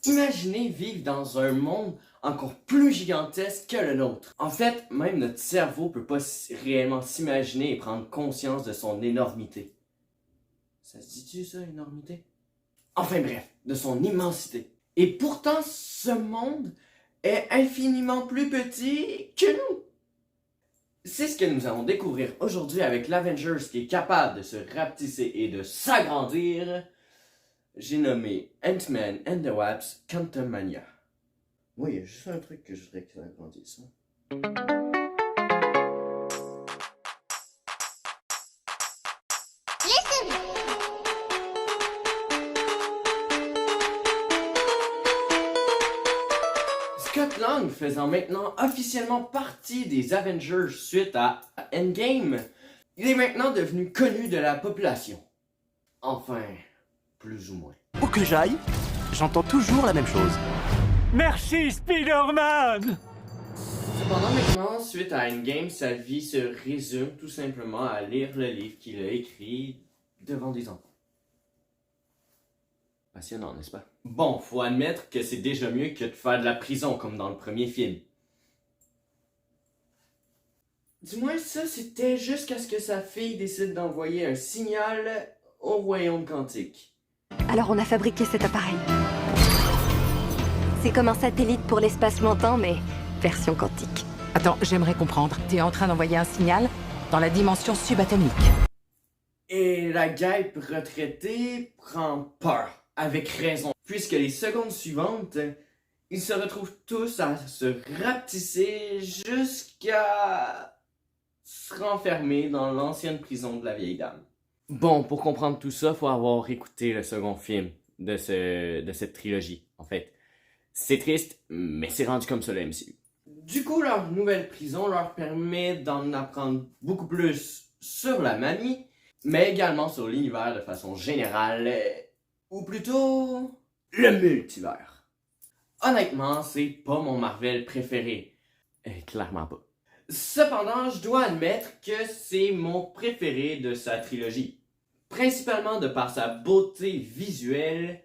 Imaginez vivre dans un monde encore plus gigantesque que le nôtre. En fait, même notre cerveau peut pas réellement s'imaginer et prendre conscience de son énormité. Ça se dit-tu ça, énormité? Enfin bref, de son immensité. Et pourtant, ce monde est infiniment plus petit que nous. C'est ce que nous allons découvrir aujourd'hui avec l'Avengers qui est capable de se rapetisser et de s'agrandir. J'ai nommé Ant-Man and the Wasp Quantumania. Oui, il y a juste un truc que je voudrais que ça agrandisse. Scott Lang faisant maintenant officiellement partie des Avengers suite à Endgame, il est maintenant devenu connu de la population. Enfin, plus ou moins. Où que j'aille, j'entends toujours la même chose. Merci Spider-Man! Cependant maintenant, suite à Endgame, sa vie se résume tout simplement à lire le livre qu'il a écrit devant des enfants. Passionnant, n'est-ce pas? Bon, faut admettre que c'est déjà mieux que de faire de la prison comme dans le premier film. Du moins ça, c'était jusqu'à ce que sa fille décide d'envoyer un signal au royaume quantique. Alors on a fabriqué cet appareil. C'est comme un satellite pour l'espace lointain, mais version quantique. Attends, j'aimerais comprendre. T'es en train d'envoyer un signal dans la dimension subatomique. Et la guêpe retraitée prend peur, avec raison, puisque les secondes suivantes, ils se retrouvent tous à se rapetisser jusqu'à se renfermer dans l'ancienne prison de la vieille dame. Bon, pour comprendre tout ça, faut avoir écouté le second film de cette trilogie, en fait. C'est triste, mais c'est rendu comme ça le MCU. Du coup, leur nouvelle prison leur permet d'en apprendre beaucoup plus sur la manie, mais également sur l'univers de façon générale, ou plutôt le multivers. Honnêtement, c'est pas mon Marvel préféré. Clairement pas. Cependant, je dois admettre que c'est mon préféré de sa trilogie. Principalement de par sa beauté visuelle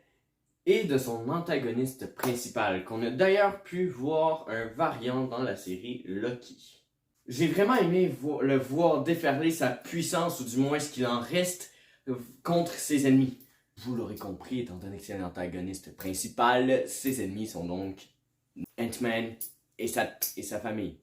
et de son antagoniste principal, qu'on a d'ailleurs pu voir un variant dans la série Loki. J'ai vraiment aimé le voir déferler sa puissance, ou du moins ce qu'il en reste, contre ses ennemis. Vous l'aurez compris, étant donné que c'est l'antagoniste principal, ses ennemis sont donc Ant-Man et sa famille.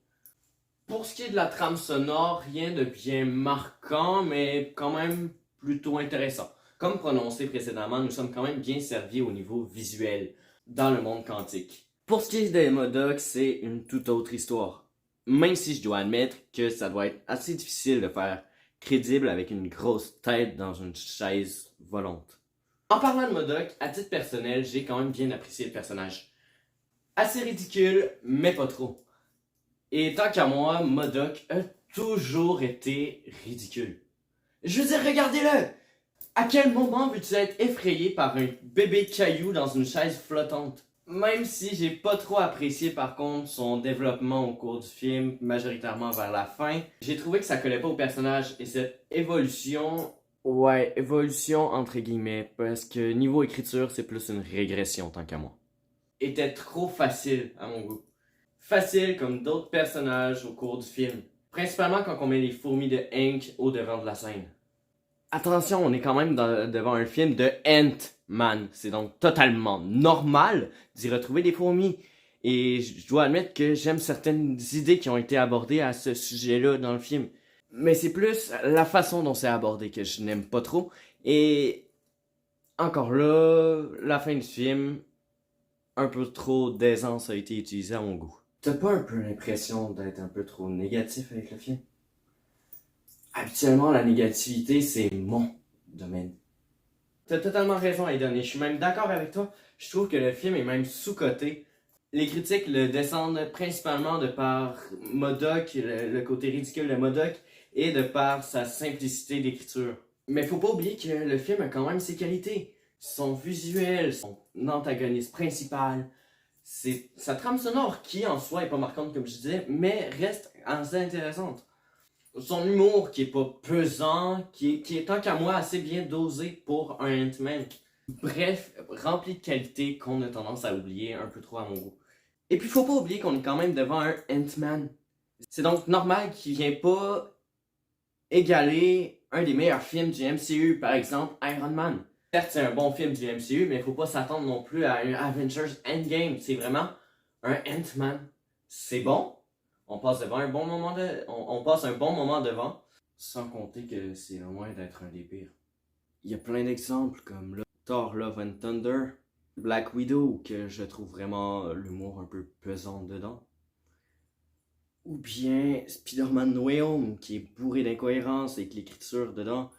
Pour ce qui est de la trame sonore, rien de bien marquant, mais quand même plutôt intéressant. Comme prononcé précédemment, nous sommes quand même bien servis au niveau visuel dans le monde quantique. Pour ce qui est des MODOK, c'est une toute autre histoire. Même si je dois admettre que ça doit être assez difficile de faire crédible avec une grosse tête dans une chaise volante. En parlant de MODOK, à titre personnel, j'ai quand même bien apprécié le personnage. Assez ridicule, mais pas trop. Et tant qu'à moi, MODOK a toujours été ridicule. Je veux dire, regardez-le! À quel moment veux-tu être effrayé par un bébé caillou dans une chaise flottante? Même si j'ai pas trop apprécié par contre son développement au cours du film, majoritairement vers la fin, j'ai trouvé que ça collait pas au personnage et cette évolution... Ouais, évolution entre guillemets, parce que niveau écriture, c'est plus une régression tant qu'à moi. Était trop facile à mon goût. Facile comme d'autres personnages au cours du film. Principalement quand on met les fourmis de Hank au devant de la scène. Attention, on est quand même devant un film de Ant-Man. C'est donc totalement normal d'y retrouver des fourmis. Et je dois admettre que j'aime certaines idées qui ont été abordées à ce sujet-là dans le film. Mais c'est plus la façon dont c'est abordé que je n'aime pas trop. Et encore là, la fin du film, un peu trop d'aisance a été utilisée à mon goût. T'as pas un peu l'impression d'être un peu trop négatif avec le film? Habituellement, la négativité, c'est mon domaine. T'as totalement raison, Aiden, et je suis même d'accord avec toi. Je trouve que le film est même sous-coté. Les critiques le descendent principalement de par MODOK, le côté ridicule de MODOK, et de par sa simplicité d'écriture. Mais faut pas oublier que le film a quand même ses qualités. Son visuel, son antagoniste principal, c'est sa trame sonore qui en soi est pas marquante comme je disais, mais reste assez intéressante. Son humour qui est pas pesant, qui est tant qu'à moi assez bien dosé pour un Ant-Man. Bref, rempli de qualités qu'on a tendance à oublier un peu trop à mon goût. Et puis faut pas oublier qu'on est quand même devant un Ant-Man. C'est donc normal qu'il vient pas égaler un des meilleurs films du MCU, par exemple Iron Man. Certes, c'est un bon film du MCU, mais faut pas s'attendre non plus à un Avengers Endgame. C'est vraiment un Ant-Man. C'est bon. On passe devant un bon moment on passe un bon moment devant. Sans compter que c'est loin d'être un des pires. Il y a plein d'exemples comme Thor Love and Thunder, Black Widow, que je trouve vraiment l'humour un peu pesant dedans. Ou bien Spider-Man No Way Home, qui est bourré d'incohérences et que l'écriture dedans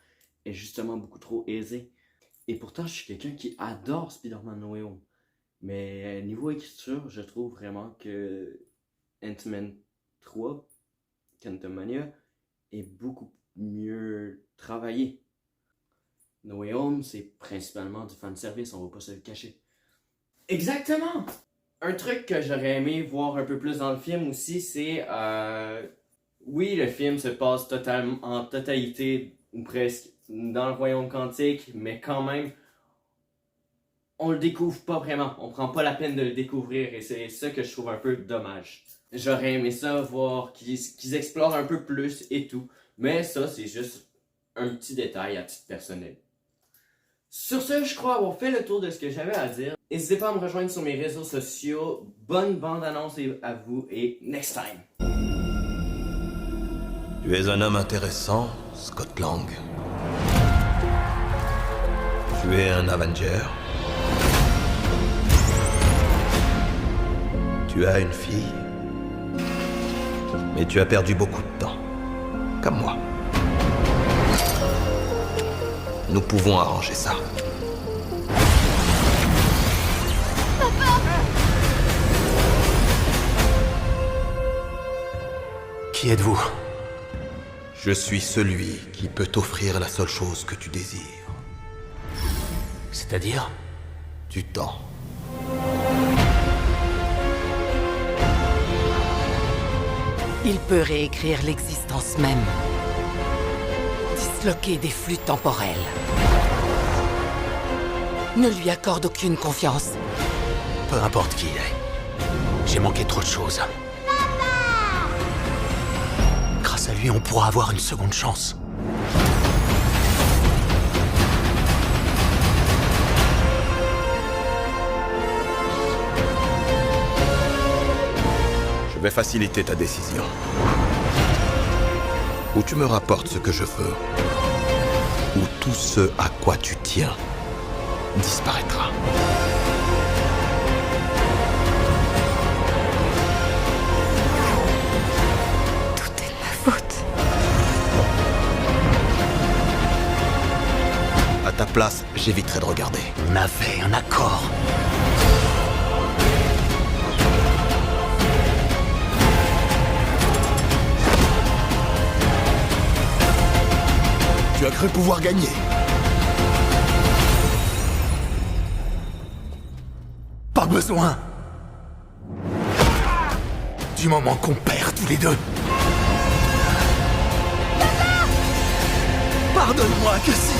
est justement beaucoup trop aisée. Et pourtant, je suis quelqu'un qui adore Spider-Man No Way Home. Mais niveau écriture, je trouve vraiment que Ant-Man 3, Quantumania, est beaucoup mieux travaillé. No Way Home, c'est principalement du fanservice, on va pas se le cacher. Exactement! Un truc que j'aurais aimé voir un peu plus dans le film aussi, c'est... oui, le film se passe en totalité, ou presque, dans le royaume quantique, mais quand même, on le découvre pas vraiment. On prend pas la peine de le découvrir, et c'est ça que je trouve un peu dommage. J'aurais aimé ça, voir qu'ils explorent un peu plus et tout, mais ça, c'est juste un petit détail à titre personnel. Sur ce, je crois avoir fait le tour de ce que j'avais à dire. N'hésitez pas à me rejoindre sur mes réseaux sociaux. Bonne bande-annonce à vous et next time! Tu es un homme intéressant, Scott Lang. Tu es un Avenger. Tu as une fille. Mais tu as perdu beaucoup de temps. Comme moi. Nous pouvons arranger ça. Qui êtes-vous? Je suis celui qui peut t'offrir la seule chose que tu désires. C'est-à-dire? Du temps. Il peut réécrire l'existence même. Disloquer des flux temporels. Ne lui accorde aucune confiance. Peu importe qui il est. J'ai manqué trop de choses. Grâce à lui, on pourra avoir une seconde chance. Je vais faciliter ta décision. Ou tu me rapportes ce que je veux, ou tout ce à quoi tu tiens disparaîtra. Tout est de ma faute. À ta place, j'éviterai de regarder. On avait un accord. Tu as cru pouvoir gagner. Pas besoin. Du moment qu'on perd tous les deux. Pardonne-moi que si.